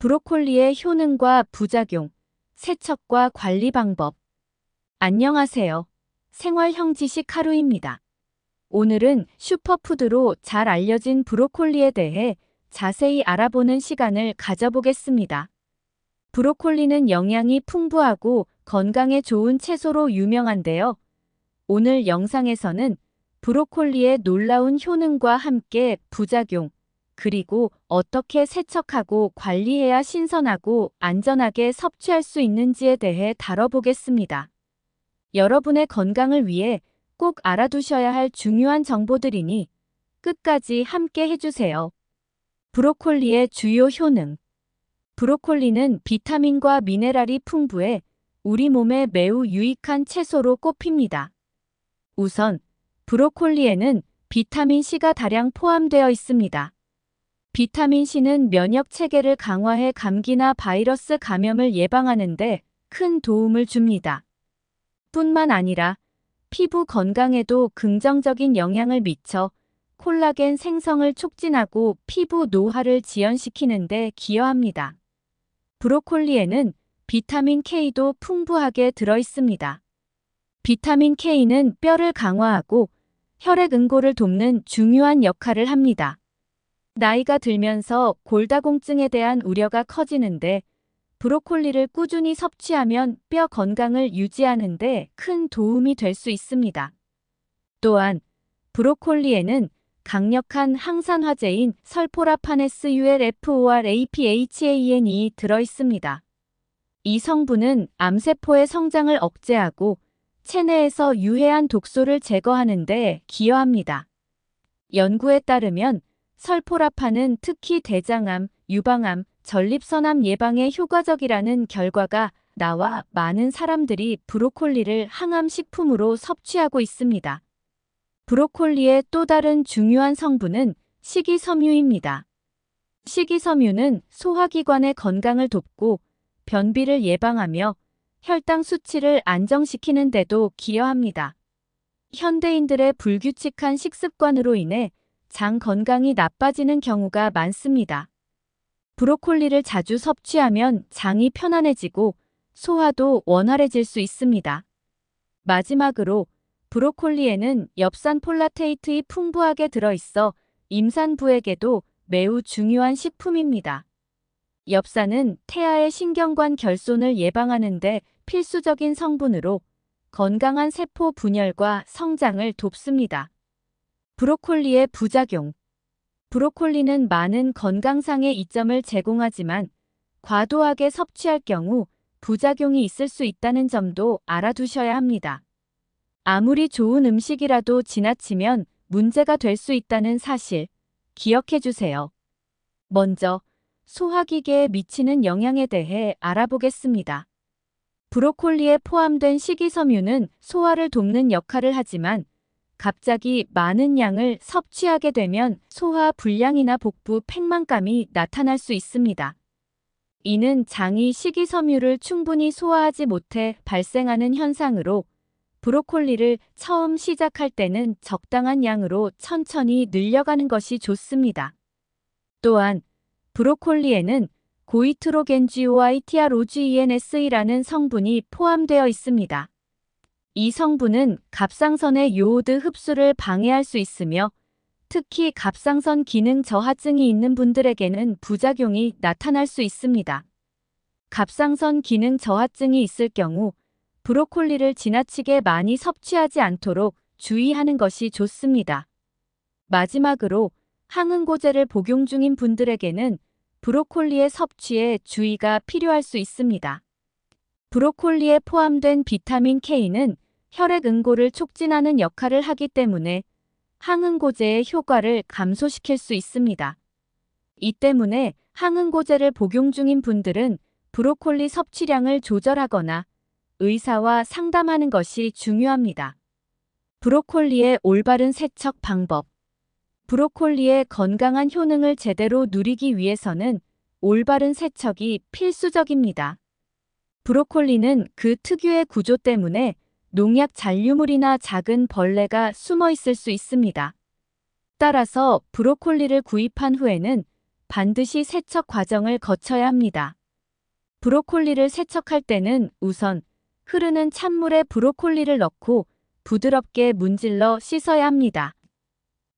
브로콜리의 효능과 부작용, 세척과 관리 방법. 안녕하세요. 생활형 지식 하루입니다. 오늘은 슈퍼푸드로 잘 알려진 브로콜리에 대해 자세히 알아보는 시간을 가져보겠습니다. 브로콜리는 영양이 풍부하고 건강에 좋은 채소로 유명한데요. 오늘 영상에서는 브로콜리의 놀라운 효능과 함께 부작용, 그리고 어떻게 세척하고 관리해야 신선하고 안전하게 섭취할 수 있는지에 대해 다뤄보겠습니다. 여러분의 건강을 위해 꼭 알아두셔야 할 중요한 정보들이니 끝까지 함께 해주세요. 브로콜리의 주요 효능. 브로콜리는 비타민과 미네랄이 풍부해 우리 몸에 매우 유익한 채소로 꼽힙니다. 우선 브로콜리에는 비타민 C가 다량 포함되어 있습니다. 비타민 C는 면역 체계를 강화해 감기나 바이러스 감염을 예방하는 데 큰 도움을 줍니다. 뿐만 아니라 피부 건강에도 긍정적인 영향을 미쳐 콜라겐 생성을 촉진하고 피부 노화를 지연시키는 데 기여합니다. 브로콜리에는 비타민 K도 풍부하게 들어 있습니다. 비타민 K는 뼈를 강화하고 혈액 응고를 돕는 중요한 역할을 합니다. 나이가 들면서 골다공증에 대한 우려가 커지는데 브로콜리를 꾸준히 섭취하면 뼈 건강을 유지하는 데 큰 도움이 될 수 있습니다. 또한 브로콜리에는 강력한 항산화제인 설포라파네스 ULFORAPHAN이 들어 있습니다. 이 성분은 암세포의 성장을 억제하고 체내에서 유해한 독소를 제거하는 데 기여합니다. 연구에 따르면 설포라판은 특히 대장암, 유방암, 전립선암 예방에 효과적이라는 결과가 나와 많은 사람들이 브로콜리를 항암식품으로 섭취하고 있습니다. 브로콜리의 또 다른 중요한 성분은 식이섬유입니다. 식이섬유는 소화기관의 건강을 돕고 변비를 예방하며 혈당 수치를 안정시키는 데도 기여합니다. 현대인들의 불규칙한 식습관으로 인해 장 건강이 나빠지는 경우가 많습니다. 브로콜리를 자주 섭취하면 장이 편안해지고 소화도 원활해질 수 있습니다. 마지막으로 브로콜리에는 엽산 폴라테이트이 풍부하게 들어있어 임산부에게도 매우 중요한 식품입니다. 엽산은 태아의 신경관 결손을 예방하는 데 필수적인 성분으로 건강한 세포 분열과 성장을 돕습니다. 브로콜리의 부작용. 브로콜리는 많은 건강상의 이점을 제공하지만 과도하게 섭취할 경우 부작용이 있을 수 있다는 점도 알아두셔야 합니다. 아무리 좋은 음식이라도 지나치면 문제가 될 수 있다는 사실 기억해 주세요. 먼저 소화기계에 미치는 영향에 대해 알아보겠습니다. 브로콜리에 포함된 식이섬유는 소화를 돕는 역할을 하지만 갑자기 많은 양을 섭취하게 되면 소화 불량이나 복부 팽만감이 나타날 수 있습니다. 이는 장이 식이섬유를 충분히 소화하지 못해 발생하는 현상으로 브로콜리를 처음 시작할 때는 적당한 양으로 천천히 늘려가는 것이 좋습니다. 또한 브로콜리에는 고이트로겐GOITROGENS이라는 성분이 포함되어 있습니다. 이 성분은 갑상선의 요오드 흡수를 방해할 수 있으며 특히 갑상선 기능 저하증이 있는 분들에게는 부작용이 나타날 수 있습니다. 갑상선 기능 저하증이 있을 경우 브로콜리를 지나치게 많이 섭취하지 않도록 주의하는 것이 좋습니다. 마지막으로 항응고제를 복용 중인 분들에게는 브로콜리의 섭취에 주의가 필요할 수 있습니다. 브로콜리에 포함된 비타민 K는 혈액 응고를 촉진하는 역할을 하기 때문에 항응고제의 효과를 감소시킬 수 있습니다. 이 때문에 항응고제를 복용 중인 분들은 브로콜리 섭취량을 조절하거나 의사와 상담하는 것이 중요합니다. 브로콜리의 올바른 세척 방법. 브로콜리의 건강한 효능을 제대로 누리기 위해서는 올바른 세척이 필수적입니다. 브로콜리는 그 특유의 구조 때문에 농약 잔류물이나 작은 벌레가 숨어 있을 수 있습니다. 따라서 브로콜리를 구입한 후에는 반드시 세척 과정을 거쳐야 합니다. 브로콜리를 세척할 때는 우선 흐르는 찬물에 브로콜리를 넣고 부드럽게 문질러 씻어야 합니다.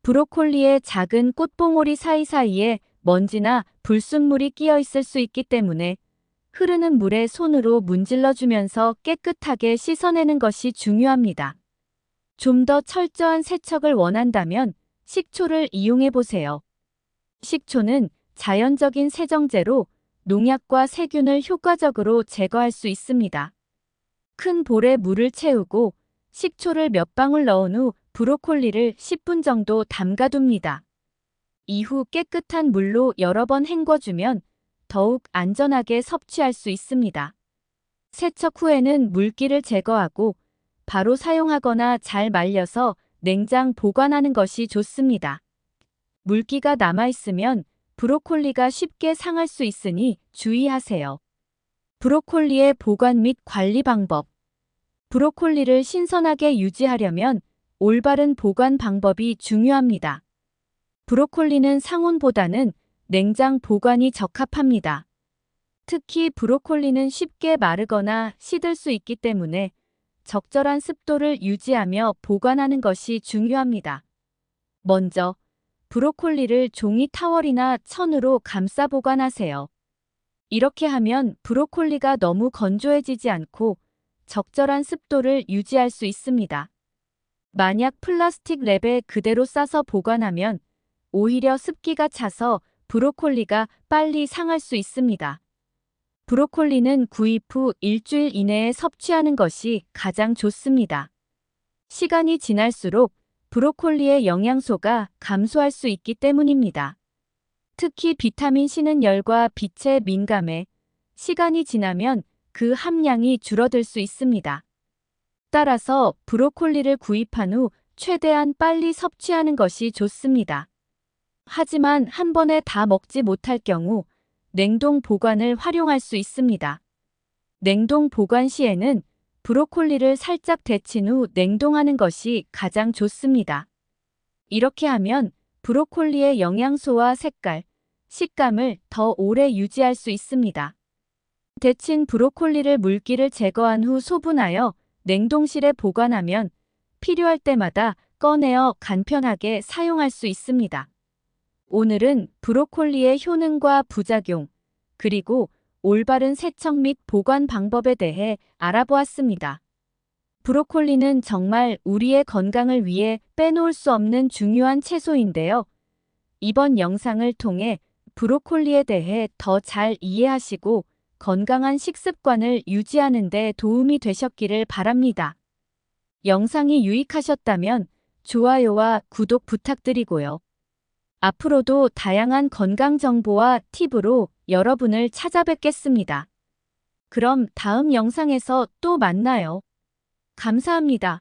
브로콜리의 작은 꽃봉오리 사이사이에 먼지나 불순물이 끼어 있을 수 있기 때문에 흐르는 물에 손으로 문질러주면서 깨끗하게 씻어내는 것이 중요합니다. 좀 더 철저한 세척을 원한다면 식초를 이용해 보세요. 식초는 자연적인 세정제로 농약과 세균을 효과적으로 제거할 수 있습니다. 큰 볼에 물을 채우고 식초를 몇 방울 넣은 후 브로콜리를 10분 정도 담가둡니다. 이후 깨끗한 물로 여러 번 헹궈주면 더욱 안전하게 섭취할 수 있습니다. 세척 후에는 물기를 제거하고 바로 사용하거나 잘 말려서 냉장 보관하는 것이 좋습니다. 물기가 남아있으면 브로콜리가 쉽게 상할 수 있으니 주의하세요. 브로콜리의 보관 및 관리 방법. 브로콜리를 신선하게 유지하려면 올바른 보관 방법이 중요합니다. 브로콜리는 상온보다는 냉장 보관이 적합합니다. 특히 브로콜리는 쉽게 마르거나 시들 수 있기 때문에 적절한 습도를 유지하며 보관하는 것이 중요합니다. 먼저 브로콜리를 종이 타월이나 천으로 감싸 보관하세요. 이렇게 하면 브로콜리가 너무 건조해지지 않고 적절한 습도를 유지할 수 있습니다. 만약 플라스틱 랩에 그대로 싸서 보관하면 오히려 습기가 차서 브로콜리가 빨리 상할 수 있습니다. 브로콜리는 구입 후 일주일 이내에 섭취하는 것이 가장 좋습니다. 시간이 지날수록 브로콜리의 영양소가 감소할 수 있기 때문입니다. 특히 비타민 C는 열과 빛에 민감해 시간이 지나면 그 함량이 줄어들 수 있습니다. 따라서 브로콜리를 구입한 후 최대한 빨리 섭취하는 것이 좋습니다. 하지만 한 번에 다 먹지 못할 경우 냉동 보관을 활용할 수 있습니다. 냉동 보관 시에는 브로콜리를 살짝 데친 후 냉동하는 것이 가장 좋습니다. 이렇게 하면 브로콜리의 영양소와 색깔, 식감을 더 오래 유지할 수 있습니다. 데친 브로콜리를 물기를 제거한 후 소분하여 냉동실에 보관하면 필요할 때마다 꺼내어 간편하게 사용할 수 있습니다. 오늘은 브로콜리의 효능과 부작용, 그리고 올바른 세척 및 보관 방법에 대해 알아보았습니다. 브로콜리는 정말 우리의 건강을 위해 빼놓을 수 없는 중요한 채소인데요. 이번 영상을 통해 브로콜리에 대해 더 잘 이해하시고 건강한 식습관을 유지하는 데 도움이 되셨기를 바랍니다. 영상이 유익하셨다면 좋아요와 구독 부탁드리고요. 앞으로도 다양한 건강 정보와 팁으로 여러분을 찾아뵙겠습니다. 그럼 다음 영상에서 또 만나요. 감사합니다.